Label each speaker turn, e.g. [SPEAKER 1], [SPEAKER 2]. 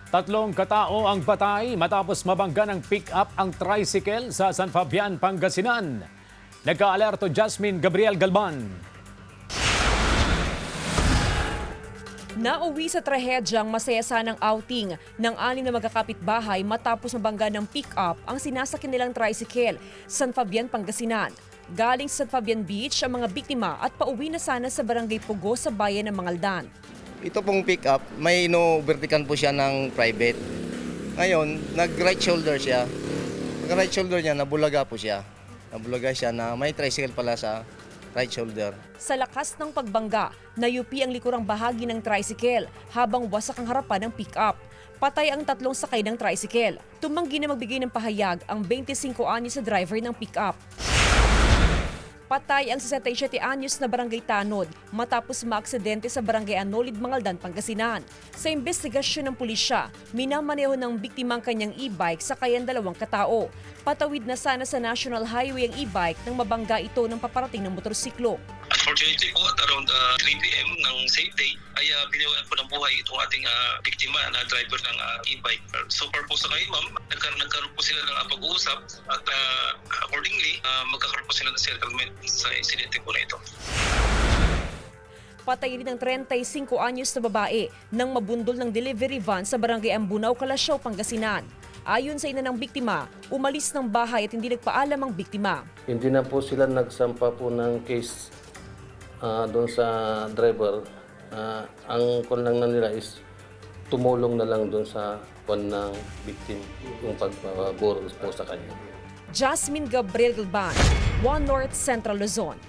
[SPEAKER 1] Tatlong katao ang patay matapos mabangga ng pick-up ang tricycle sa San Fabian, Pangasinan. Nagka-alerto Jasmine Gabriel Galban.
[SPEAKER 2] Nauwi sa trahedyang masaya sanang outing ng 6 na magkakapitbahay matapos mabangga ng pick-up ang sinasakyan nilang tricycle sa San Fabian, Pangasinan. Galing sa San Fabian Beach ang mga biktima at pauwi na sana sa Barangay Pugo sa bayan ng Mangaldan.
[SPEAKER 3] Ito pong pick-up, may vertical po siya ng private. Ngayon, nag-right shoulder siya. Nag-right shoulder niya, nabulaga po siya. Nabulaga siya na may tricycle pala sa right shoulder.
[SPEAKER 2] Sa lakas ng pagbangga, nayupi ang likurang bahagi ng tricycle habang wasak ang harapan ng pick-up. Patay ang 3 sakay ng tricycle. Tumanggi na magbigay ng pahayag ang 25 anyos na driver ng pick-up. Patay ang 67 anyos na barangay Tanod matapos maaksidente sa barangay Anolid, Mangaldan, Pangasinan. Sa investigasyon ng pulisya, minamaneho ng biktima ang kanyang e-bike sa kayan 2 katao. Patawid na sana sa National Highway ang e-bike nang mabangga ito ng paparating ng motorsiklo.
[SPEAKER 4] Unfortunately po, at around 3 p.m. ng same day, ay binawian po ng buhay itong ating biktima na driver ng e-bike. So far po sa ngayon, ma'am, nagkaroon po sila ng pag-uusap at accordingly, magkakaroon po sila ng settlement sa insidente po na ito.
[SPEAKER 2] Patay rin ang 35 anyos na babae nang mabundol ng delivery van sa barangay Ambunaw, Calasiao, Pangasinan. Ayon sa ina ng biktima, umalis ng bahay at hindi nagpaalam ang biktima.
[SPEAKER 5] Hindi na po sila nagsampa po ng case doon sa driver. Ang kun lang na nila is tumulong na lang doon sa kon ng victim yung pagburo po sa kanya.
[SPEAKER 2] Jasmine Gabriel Galban, One North Central Luzon.